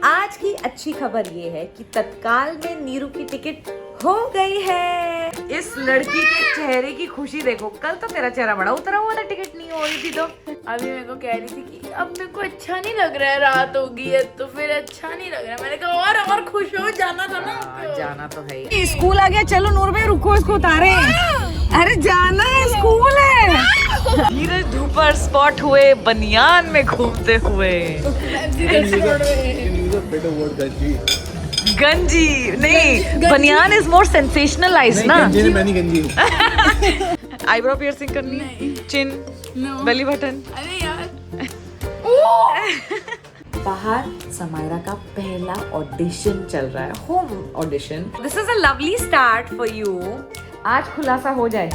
आज की अच्छी खबर ये है कि तत्काल में नीरू की टिकट हो गई है। इस लड़की के चेहरे की खुशी देखो। कल तो तेरा चेहरा बड़ा उतरा हुआ था, टिकट नहीं हो रही थी तो अभी मेरे को कह रही थी कि अब मेरे को अच्छा नहीं लग रहा है, रात हो गई है तो फिर अच्छा नहीं लग रहा है। मैंने कहा और खुश हो, जाना था ना। जाना तो है ही। स्कूल आ गया, चलो नूर भाई रुको, इसको उतारे। अरे जाना है, स्कूल है। धीरज धूपर स्पॉट हुए बनियान में घूमते हुए। गंजी नहीं, बनियान इज मोर सेंसेशनलाइज्ड ना। आईब्रो पियर्सिंग करनी, चिन, बेली बटन। अरे यार बाहर समायरा का पहला ऑडिशन चल रहा है, home audition. This is a lovely start for you. आज खुलासा हो जाए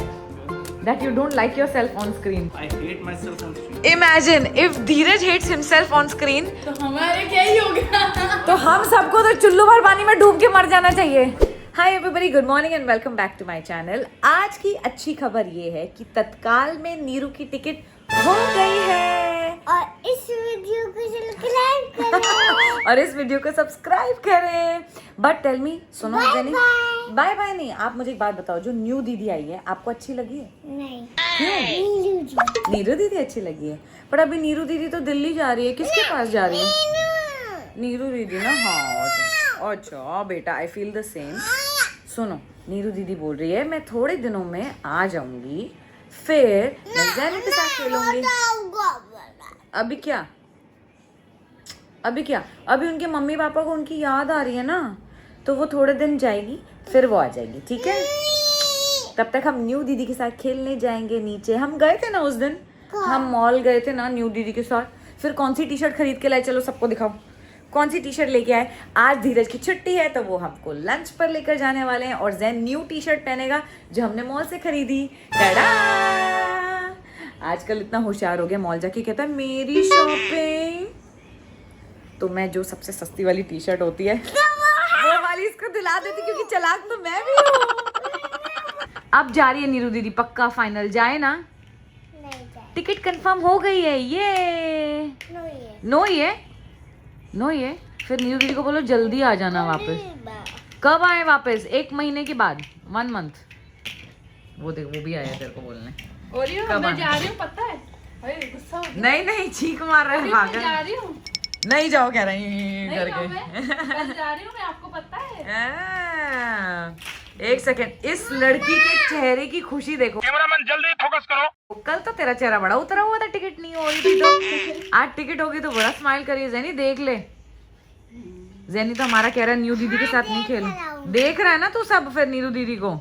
that you don't like yourself on screen. I hate myself on screen. Imagine if Dheeraj hates himself on screen, तो हमारे क्या ही होगा। तो हम सबको तो चुल्लू भर पानी में डूब के मर जाना चाहिए। Hi everybody, good morning and welcome back to my channel. आज की अच्छी खबर ये है कि तत्काल में नीरू की टिकट हो गई है और इस वीडियो को लाइक करें और इस वीडियो को सब्सक्राइब करें। बट टेल मी, सुनो जेनी, बाय बाय नहीं, आप मुझे एक बात बताओ, जो न्यू दीदी आई है आपको अच्छी लगी है? नहीं, क्यों? नीरू दीदी अच्छी लगी है, पर अभी नीरू दीदी तो दिल्ली जा रही है। किसके पास जा रही है? नीरू दीदी ना। हाँ अच्छा बेटा, आई फील द सेम। सुनो, नीरू दीदी बोल रही है मैं थोड़े दिनों में आ जाऊंगी, फिर मैं जैन के साथ खेलूंगी। अभी क्या? अभी उनके मम्मी पापा को उनकी याद आ रही है ना, तो वो थोड़े दिन जाएगी, फिर वो आ जाएगी, ठीक है? तब तक हम न्यू दीदी के साथ खेलने जाएंगे नीचे। हम गए थे ना उस दिन, हम मॉल गए थे ना न्यू दीदी के साथ। फिर कौन सी टी शर्ट खरीद के लाए, चलो सबको दिखाओ कौन सी टी शर्ट लेके आए। आज धीरज की छुट्टी है तो वो हमको लंच पर लेकर जाने वाले हैं, और जैन न्यू टी शर्ट पहनेगा जो हमने मॉल से खरीदी। टाडा! आजकल इतना होशियार हो गया, मॉल जाके कहता है मेरी शॉपिंग। तो मैं जो सबसे सस्ती वाली टी शर्ट होती है वो वाली इसको दिला देती, क्योंकि चालाक तो मैं भी हूँ। अब जा रही है नीरू दीदी, पक्का फाइनल जाए ना? टिकट कंफर्म हो गई है। ये नो ये फिर नीरू दीदी को बोलो जल्दी आ जाना वापस। कब आए वापस? 1 महीने के बाद, 1 मंथ। वो देख, वो भी आया तेरे को बोलने। मैं जा रही हूँ, पता है? अरे गुस्सा हो गया। नहीं चीख मार रहे हैं मैं पागल। जा रही हूँ, नहीं जाओ कह रही करके। मैं जा रही हूँ, मैं आपको पता है। एक सेकेंड, इस लड़की के चेहरे की खुशी देखो। कैमरामैन जल्दी फोकस करो। कल तो तेरा चेहरा बड़ा उतरा हुआ था, टिकट नहीं हो रही थी तो आज टिकट होगी तो बड़ा स्माइल करिए। जैनी देख ले, जैनी तो हमारा कह रहा है न्यू दीदी के साथ नहीं खेलूं। देख रहा है ना तू सब। फिर नीरू दीदी को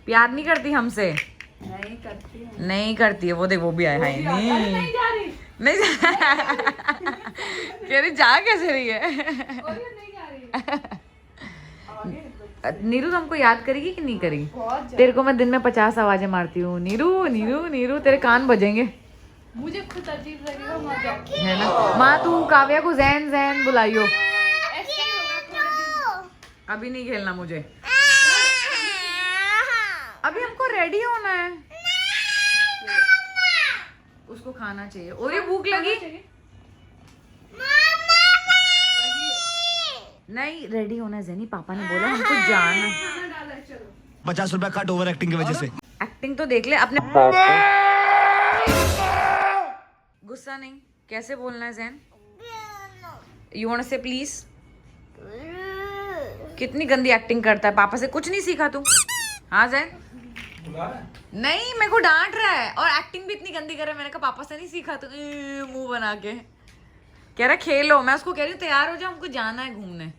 प्यार नहीं करती हमसे? नहीं करती है। वो देख, वो भी आया है। नहीं जा रही, नहीं कह रही जा कैसे रही है? नहीं जा रही। नीरू हमको याद करेगी कि नहीं करेगी? तेरे को मैं दिन में 50 आवाजें मारती हूँ, नीरू नीरू नीरू, तेरे कान बजेंगे। मुझे खुद अजीब लगेगा वहाँ जाके। है ना? माँ तू काव्या को जैन जैन बुलाइयो। ऐसे ही होगा थोड़े दिन। अभी नहीं खेलना मुझे, अभी हमको रेडी होना है। उसको खाना चाहिए और ये भूख लगी। नहीं, रेडी होना है जैनी, पापा ने बोला हमको जाना है। 50 रुपया कट ओवर एक्टिंग की वजह से। एक्टिंग तो देख ले अपने। गुस्सा नहीं, कैसे बोलना है जैन? यू वांट टू से प्लीज? कितनी गंदी एक्टिंग करता है, पापा से कुछ नहीं सीखा तू? हाँ जैन? नहीं, मेरे को डांट रहा है और एक्टिंग भी इतनी गंदी कर रहा है। मैंने कहा पापा से नहीं सीखा तू? मुंह बना के कह रहा खेलो। मैं उसको कह रही हूँ तैयार हो जाओ, हमको जाना है घूमने।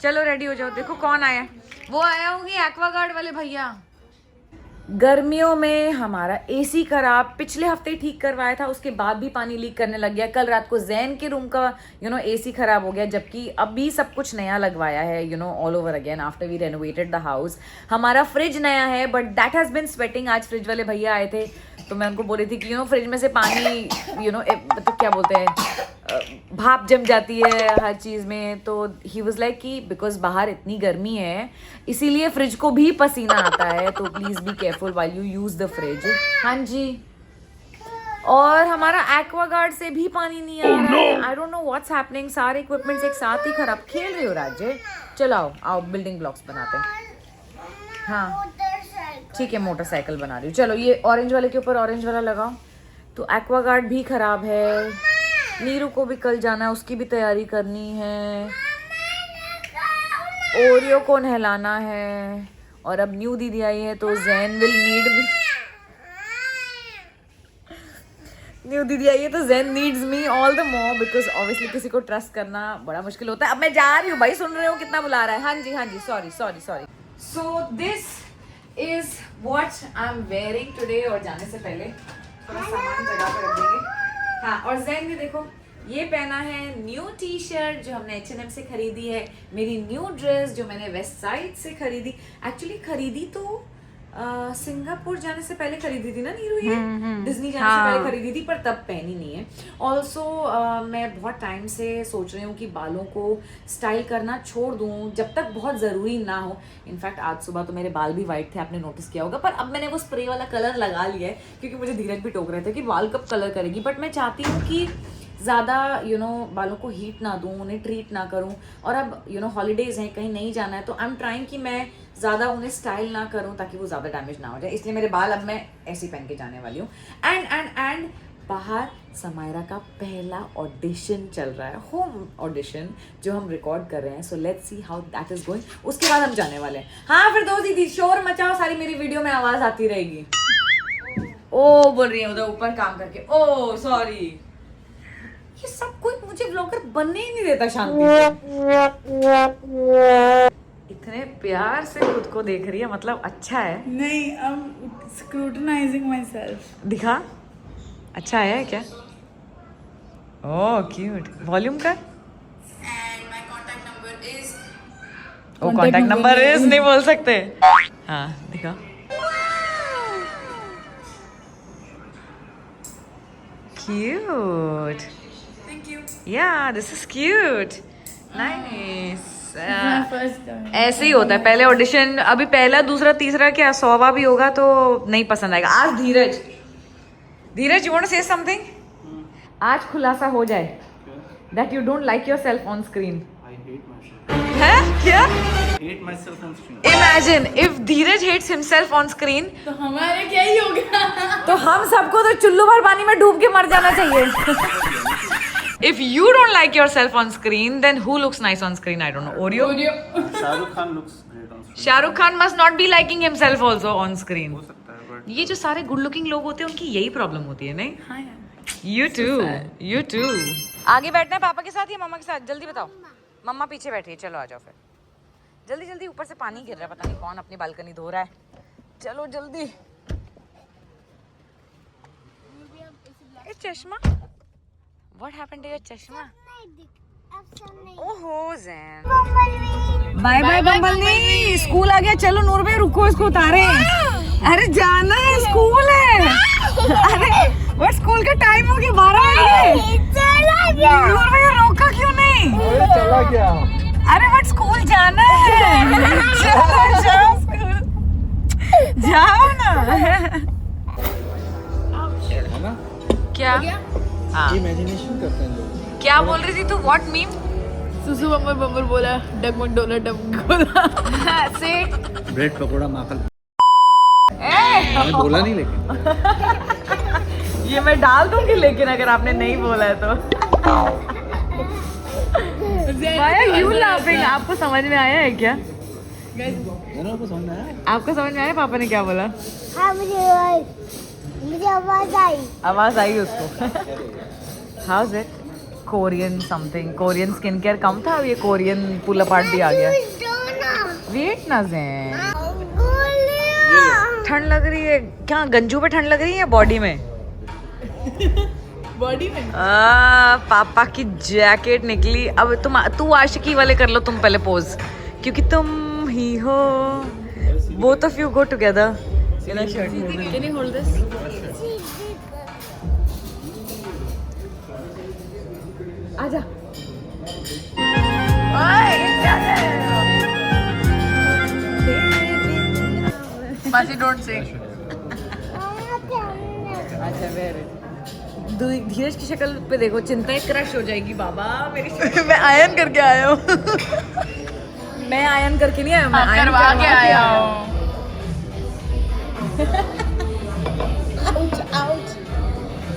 चलो रेडी हो जाओ। देखो कौन आया, वो आया होगी एक्वागार्ड वाले भैया। गर्मियों में हमारा एसी खराब, पिछले हफ्ते ही ठीक करवाया था, उसके बाद भी पानी लीक करने लग गया। कल रात को जैन के रूम का एसी खराब हो गया, जबकि अभी सब कुछ नया लगवाया है all over again after we renovated the house. हमारा फ्रिज नया है but that has been sweating. आज फ्रिज वाले भैया आए थे तो मैं उनको बोल रही थी कि फ्रिज में से पानी मतलब क्या बोलते हैं, भाप जम जाती है हर चीज़ में। तो ही वाज लाइक कि बिकॉज बाहर इतनी गर्मी है इसीलिए फ्रिज को भी पसीना आता है, तो please be careful while you use the fridge. हाँ जी, और हमारा एक्वागार्ड से भी पानी नहीं आ रहा है। I don't know what's happening. सारे इक्विपमेंट्स एक साथ ही खराब। खेल रही हो राज्य? चलो आओ आओ बिल्डिंग ब्लॉक्स बनाते हैं। हाँ मोटरसाइकिल ठीक है, मोटरसाइकिल बना रही हूँ। चलो ये ऑरेंज वाले के ऊपर ऑरेंज वाला लगाओ। तो एक्वागार्ड भी खराब है। नीरू को भी कल जाना है, उसकी भी तैयारी करनी है। ओरियो को नहलाना है। और अब न्यू दीदी आई है तो Jain will need me. New दीदी आई है तो Jain needs me all the more because obviously किसी को ट्रस्ट करना बड़ा मुश्किल होता है। अब मैं जा रही हूँ भाई, सुन रहे हो कितना बुला रहा है। हाँ जी sorry sorry sorry. So this is what I am wearing today. और जाने से पहले थोड़ा सामान जगह पे रख देंगे। हाँ और जैन भी देखो ये पहना है न्यू टी शर्ट जो हमने H&M से खरीदी है। मेरी न्यू ड्रेस जो मैंने वेस्ट साइड से खरीदी। एक्चुअली खरीदी तो सिंगापुर जाने से पहले खरीदी थी ना नीरू, ये डिज्नी जाने से पहले खरीदी थी, पर तब पहनी नहीं है। ऑल्सो मैं बहुत टाइम से सोच रही हूँ कि बालों को स्टाइल करना छोड़ दूँ जब तक बहुत ज़रूरी ना हो। इनफैक्ट आज सुबह तो मेरे बाल भी वाइट थे, आपने नोटिस किया होगा, पर अब मैंने वो स्प्रे वाला कलर लगा लिया है क्योंकि मुझे धीरज भी टोक रहे थे कि बाल कब कलर करेगी। बट मैं चाहती हूँ कि ज़्यादा बालों को हीट ना दूँ, उन्हें ट्रीट ना करूँ। और अब हॉलीडेज़ हैं, कहीं नहीं जाना है, तो आई एम ट्राइंग कि मैं ज़्यादा उन्हें स्टाइल ना करूँ ताकि वो ज़्यादा डैमेज ना हो जाए। इसलिए मेरे बाल अब मैं ऐसे पहन के जाने वाली हूँ। एंड बाहर समायरा का पहला ऑडिशन चल रहा है, होम ऑडिशन जो हम रिकॉर्ड कर रहे हैं। So let's see how that is going. उसके बाद हम जाने वाले हैं। हाँ फिर दो दीदी शोर मचाओ, सारी मेरी वीडियो में आवाज़ आती रहेगी। ओ बोल रही है उधर ऊपर काम करके। ओ सॉरी, ये सब कोई मुझे व्लॉगर बनने ही नहीं देता शांति से। इतने प्यार से खुद को देख रही है, मतलब अच्छा है। नहीं, I'm scrutinizing myself. दिखा अच्छा है क्या? ओह क्यूट। वॉल्यूम कर। ओ कॉन्टैक्ट नंबर इज नहीं बोल सकते। हाँ दिखा। Cute. Yeah, this is cute. Nice. First time. ऐसे ही होता है पहले ऑडिशन। अभी पहला दूसरा तीसरा क्या 100वां भी होगा तो नहीं पसंद आएगा। आज Dheeraj you want to say something? आज खुलासा हो जाए that you don't like yourself on screen. है क्या? hate myself on screen. Imagine if Dheeraj hates himself on screen तो हमारे क्या ही होगा? तो हम सबको तो चुल्लू भर पानी में डूब के मर जाना चाहिए। If you don't like yourself on screen, then who looks nice on screen? I don't know. Oreo? Shahrukh Khan looks great on screen. Shah Rukh Khan must not be liking himself also on screen. हो सकता है but ये जो सारे good looking लोग होते हैं उनकी यही प्रॉब्लम होती है नहीं? हाँ यार। You too. You too. आगे बैठना है पापा के साथ या मम्मा के साथ? जल्दी बताओ। मम्मा पीछे बैठी है, चलो आ जाओ फिर। जल्दी जल्दी, ऊपर से पानी गिर रहा है, पता नहीं कौन अपनी बालकनी धो रहा है। चलो जल्दी। ये चश्मा? What happened to your चश्मा? ओहो ज़ैन। बाय बाय बम्बलनी, स्कूल आ गया। चलो नूर भाई रुको, इसको उतारे। अरे जाना है, स्कूल है। अरे वो स्कूल का टाइम हो गया, 12 बजे। नूर भाई रोका क्यों नहीं? चला गया। अरे बट स्कूल जाना है। चलो जाओ स्कूल, जाओ ना। क्या? हाँ इमेजिनेशन करते हैं लोग। क्या बोल रही थी तू? What meme? सुसु बम्बर बम्बर बोला, डगमग डोला डगमग बोला। से ब्रेड पकोड़ा माखन। मैं बोला नहीं लेकिन। ये मैं डाल दूंगी लेकिन अगर आपने नहीं बोला है तो। Why are you laughing? आपको समझ में आया है क्या? दोनों को समझ में आया? आपको समझ में आया पापा ने क्या बोला? हाँ मुझे आवाज आई। आवाज आई उसको। How's it? Korean something, Korean skin care कम था, ये कोरियन पुल अपार्ट भी आ गया। वेट ना ज़ैन, ठंड लग रही है क्या? गंजू पे ठंड लग रही है या बॉडी में? बॉडी में। पापा की जैकेट निकली। अब तू आशिकी वाले कर लो तुम पहले पोज, क्योंकि तुम ही हो। Both of you go together in a shirt. Can you hold this? आजा। मासी डोंट सिंग। अच्छा वेरी धीरज की शक्ल पे देखो, चिंता क्रश हो जाएगी बाबा मेरी शक्ल। मैं आयन करके आया हूँ। मैं आयन करके नहीं आया, मैं आयन करवा के आया हूँ।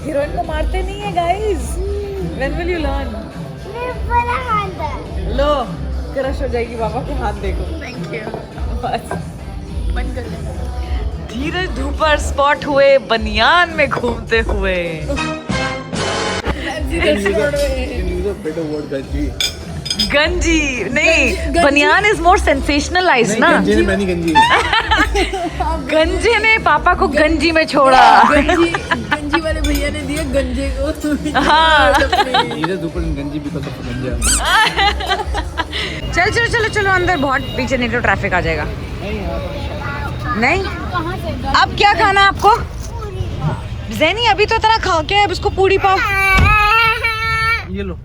हीरोइन को मारते नहीं है guys. When will you learn? मेरे बड़ा हाथ है। लो क्रश हो जाएगी बाबा के हाथ देखो। Thank you. बस बंद कर ले। धीरज धूपर स्पॉट हुए बनियान में घूमते हुए। गंजी नहीं, बनियान इज मोर सेंसेशनलाइज ना। गंजे ने पापा को गंजी में छोड़ा। गंजी वाले भैया ने दिया गंजे को। हाँ गंजी भी चल चलो चलो चलो अंदर, बहुत पीछे नहीं तो ट्रैफिक आ जाएगा। नहीं अब क्या खाना है आपको? ज़ैनी अभी तो इतना खा के अब उसको पूरी पाव। ये लो,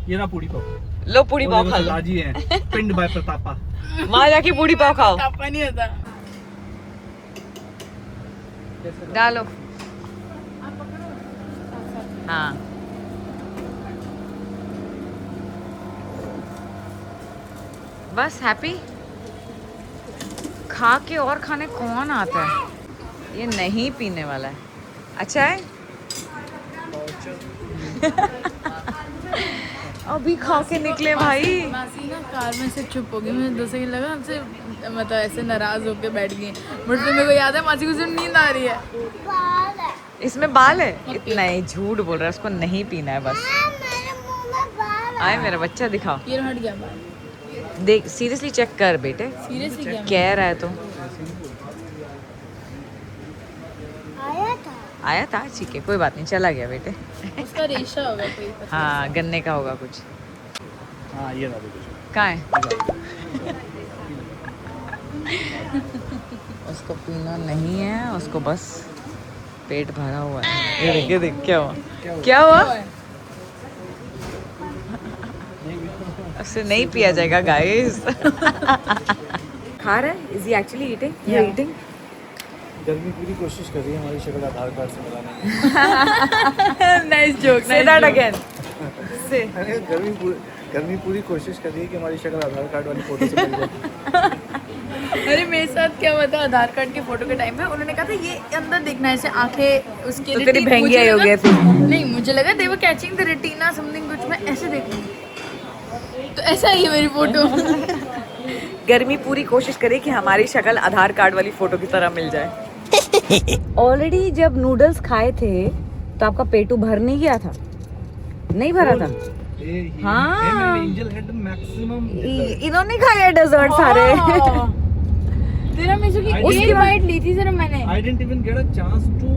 ये ना पूरी पाव। लो पूरी पाव खा लो। ताजी है, पिंड बाय प्रतापा। वहाँ जाके पूरी पाव खाओ। पापा नहीं होता। डालो। हाँ बस हैप्पी। खा के और खाने कौन आता है? ये नहीं पीने वाला है। अच्छा है। अभी खा के निकले भाई। मासी ना कार में से चुप हो गई, मुझे 2 सेकंड लगा हमसे मतलब ऐसे नाराज होके बैठ गई। बट फिर मेरे को याद है मासी को सिर्फ नींद आ रही है। बाल है। इसमें बाल है? इतना ही झूठ बोल रहा है, उसको नहीं पीना है बस। मेरे मुंह में बाल है। आए मेरा बच्चा दिखाओ। ये हट गया बाल। देख सीरियसली चेक कर बेटे, सीरियसली क्या? कह रहा है तो। आया था। आया था, ठीक है कोई बात नहीं, चला गया बेटे। उसका रेशा होगा कोई पता हाँ गन्ने का होगा कुछ। हाँ ये कुछ कहाँ है? उसको पीना नहीं है, उसको बस पेट भरा हुआ है। ये देख क्या हुआ, क्या हुआ? उससे नहीं पिया जाएगा गाइस। खा रहा है? Is he actually eating? You are eating? गर्मी पूरी कोशिश कर रही है हमारी शक्ल आधार कार्ड से मिलाने की। Nice joke. Say that again. से अरे गर्मी पूरी कोशिश कर रही है कि हमारी शक्ल आधार कार्ड वाली फोटो से मिल जाए। अरे मेरे साथ क्या हुआ था आधार कार्ड के फोटो के टाइम पे, उन्होंने कहा था ये अंदर देखना है, ऐसे आंखें उसके तो तेरी भेंगी आई हो गया थी। नहीं मुझे लगा दे वो कैचिंग द रेटिना समथिंग कुछ, मैं ऐसे देखूंगी तो ऐसा ही है मेरी फोटो। गर्मी पूरी कोशिश करे कि हमारी शक्ल आधार कार्ड वाली फोटो की तरह मिल जाए। ऑलरेडी जब नूडल्स खाए थे तो आपका पेटू भर नहीं गया था? नहीं भरा था? हाँ एंजल हेड मैक्सिमम इन्होंने खाया डेजर्ट सारे। तेरा मिसुकी एक बाइट ली थी सिर्फ मैंने। I didn't even get a chance to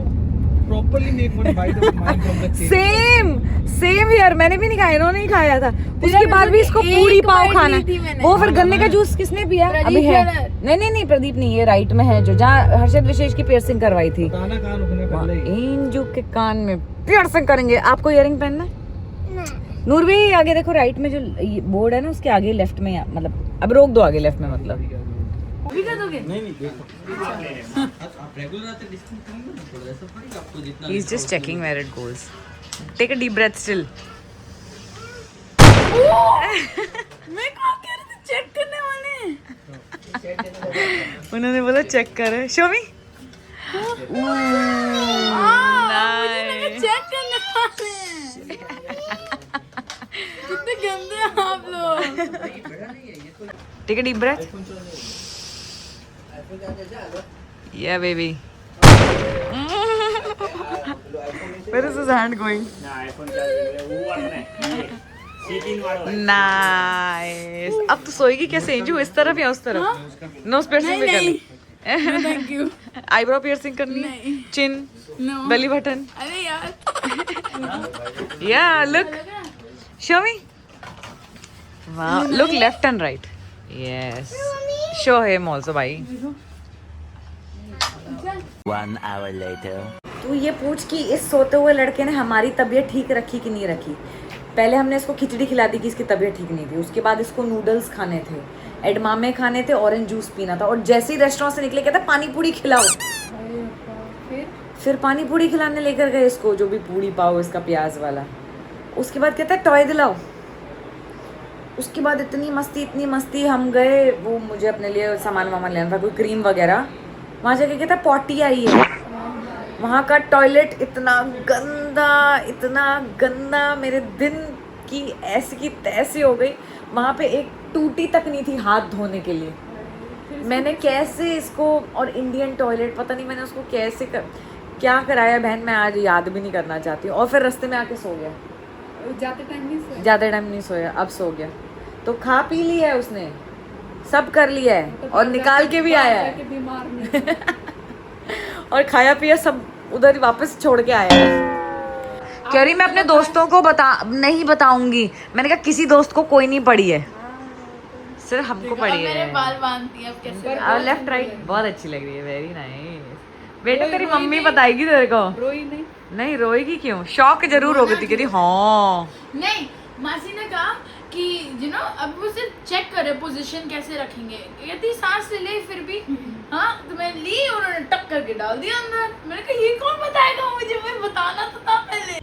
properly make one bite of mine from the cake. Same here, मैंने भी नहीं खाया, इन्होंने नहीं खाया था। उसके बाद भी इसको पूरी पाव खाना है। वो फिर गन्ने का जूस किसने पिया? अभी है। नहीं प्रदीप नहीं, ये राइट में है जो जहाँ हर्षद विशेष की पियर्सिंग करवाई थी। कान रुकने पहले ही इंजू के कान में पियर्सिंग करेंगे। आपको इयरिंग पहनना है? नूर भी आगे देखो, राइट में जो बोर्ड है ना उसके आगे लेफ्ट में, मतलब अब रोक दो आगे लेफ्ट में, मतलब अभी कर दोगे? नहीं देखो आप रेगुलर आते डिस्काउंट करेंगे ना थोड़ा ऐसा पड़ेगा आपको जितना। He is just checking where it goes. Take a deep breath still. मैं कहाँ कह रही थी चेक करने वाले। उन्होंने बोला चेक करे। शो मी। चेक करने वाले कितने गंदे हैं आप लोग। Take a deep breath. Yeah, baby. Where is his hand going? Nice. अब तो सोएगी कैसे इंजू? इस तरफ या उस तरफ? नोज पियर्सिंग भी करनी? Thank you. आईब्रो पियर्सिंग करनी? नहीं। चिन? नो। Belly button? अरे यार। Yeah, look. Show me. Wow. Look left and right. Yes. Show him also, bhai. 1 hour later. तू ये पूछ कि इस सोते हुए लड़के ने हमारी तबीयत ठीक रखी कि नहीं रखी। पहले हमने इसको खिचड़ी खिला दी कि इसकी तबीयत ठीक नहीं थी। उसके बाद इसको नूडल्स खाने थे, एडमामे खाने थे, ऑरेंज जूस पीना था, और जैसे ही रेस्टोरेंट से निकले कहता पानी पूरी खिलाओ। फिर पानी पूड़ी खिलाने लेकर गए इसको, जो भी पूड़ी पाओ इसका प्याज वाला। उसके बाद कहता है टॉय दिलाओ। उसके बाद इतनी मस्ती हम गए, वो मुझे अपने लिए सामान वामान लेना था, कोई क्रीम वगैरह। वहाँ जाके कहता है पॉटी आई है। वहाँ का टॉयलेट इतना गंदा, मेरे दिन की ऐसी की तैसी हो गई। वहाँ पे एक टूटी तक नहीं थी हाथ धोने के लिए। मैंने कैसे इसको, और इंडियन टॉयलेट पता नहीं मैंने उसको क्या कराया बहन, मैं आज याद भी नहीं करना चाहती हूँ। और फिर रास्ते में आके सो गया, ज़्यादा टाइम नहीं सोया, अब सो गया। तो खा पी लिया है उसने, सब कर लिया है और निकाल के भी आया है और खाया पिया सब उधर ही वापस छोड़ के आया है। कह रही मैं अपने दोस्तों को नहीं बताऊंगी। मैंने कहा किसी दोस्त को कोई नहीं पड़ी है, सिर्फ हमको पड़ी है। मेरे बाल बांधती है अब कैसे? और लेफ्ट राइट बहुत अच्छी लग रही है, वेरी नाइस। बेटा तेरी मम्मी बताएगी तेरे को। रोई नहीं रोएगी क्यों? शौक जरूर होगी थी, कह रही हाँ। नहीं, मासी ने कहा कि यू नो अब वो सिर्फ चेक करे पोजीशन कैसे रखेंगे। यदि सांस ले फिर भी हाँ, तो मैं ली और उन्होंने टक करके डाल दिया अंदर। मैंने कहा ये कौन बताएगा मुझे, मैं बताना तो था पहले।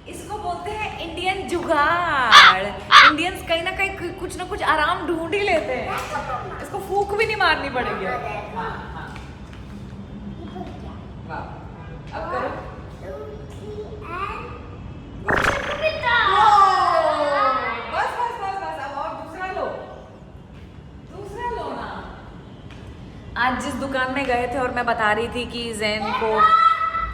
इसको बोलते हैं इंडियन जुगाड़। इंडियंस कहीं ना कहीं कुछ ना कुछ आराम ढूंढ ही लेते हैं। इसको फूक भी नहीं मारनी पड़ेगी। अब करो। बस अब और दूसरा लो ना। आज जिस दुकान में गए थे और मैं बता रही थी कि जैन को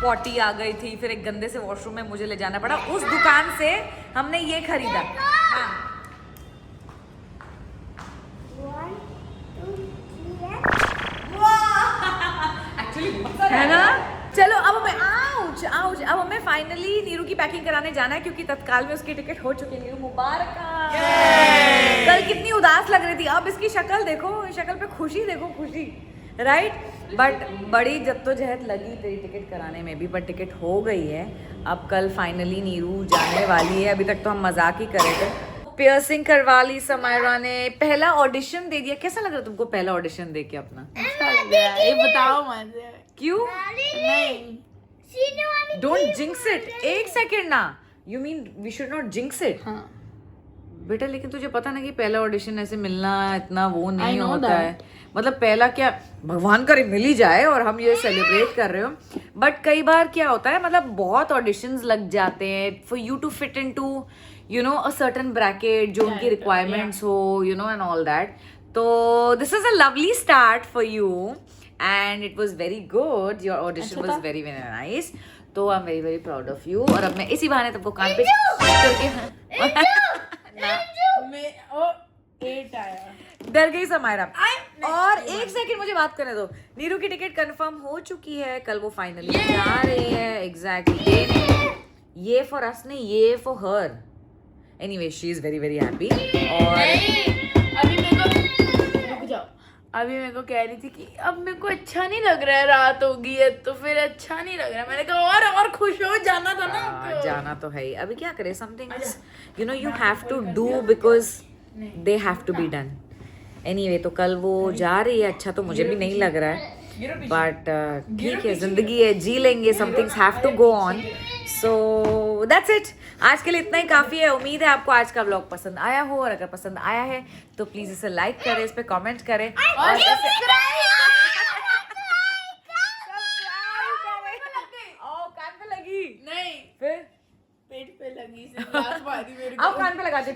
पॉटी आ गई थी, फिर एक गंदे से वॉशरूम में मुझे ले जाना पड़ा, उस दुकान से हमने ये खरीदा। हाँ। है ना? चलो अब हमें आउच अब हमें फाइनली नीरू की पैकिंग कराने जाना है, क्योंकि तत्काल में उसकी टिकट हो चुकी है। नीरू मुबारक। कल कितनी उदास लग रही थी, अब इसकी शक्ल देखो, शक्ल पे खुशी देखो, खुशी, राइट। बट बड़ी जद्दोजहद लगी तेरी टिकट कराने में भी, पर टिकट हो गई है। अब कल फाइनली नीरू जाने वाली है। अभी तक तो हम मजाक ही कर रहे थे। पियर्सिंग करवा ली समायरा ने, पहला ऑडिशन दे दिया। कैसा लग रहा तुमको पहला ऑडिशन दे के अपना? अच्छा लग रहा है, ये बताओ मुझे। क्यों? नहीं, डोंट जिंक्स इट। एक सेकेंड ना, you mean we should not jinx it. हाँ बेटा लेकिन तुझे पता ना कि पहला ऑडिशन ऐसे मिलना इतना वो नहीं know होता that. है। मतलब पहला क्या, भगवान करे मिल ही जाए और हम ये सेलिब्रेट कर रहे हो। बट कई बार क्या होता है, मतलब बहुत ऑडिशंस लग जाते हैं for you to fit into you know a certain bracket, जो उनकी रिक्वायरमेंट्स हो, you know, and all that. तो this is a lovely start for you and it was very good. Your audition was very very nice. तो I am very very proud of you. और अब मैं इसी बहाने तुमको कान पे डर गई समायरा। और एक सेकंड मुझे बात करने दो। नीरू की टिकट कंफर्म हो चुकी है, कल वो फाइनली जा रही है। एग्जैक्टली, ये फॉर अस नहीं, ये for her. Anyway she is very very happy. और अभी मेरे को कह रही थी कि अब मेरे को अच्छा नहीं लग रहा है, रात हो गई है तो फिर अच्छा नहीं लग रहा है। मैंने कहा और खुश हो जाना था ना। जाना तो है ही। अभी क्या करें, something you know you have to do because they have to be done. Anyway, तो कल वो जा रही है। अच्छा तो मुझे भी नहीं लग रहा है, बट ठीक है, जिंदगी है, जी लेंगे। Some things have to go on. So that's it. आज के लिए इतना ही काफ़ी है। उम्मीद है आपको आज का व्लॉग पसंद आया हो, और अगर पसंद आया है तो प्लीज़ इसे लाइक करें, इस पर कमेंट करें और कान पे लगी नहीं, फिर पेट पे लगी से, लात मारी मेरे को। आओ कान पे लगा दे।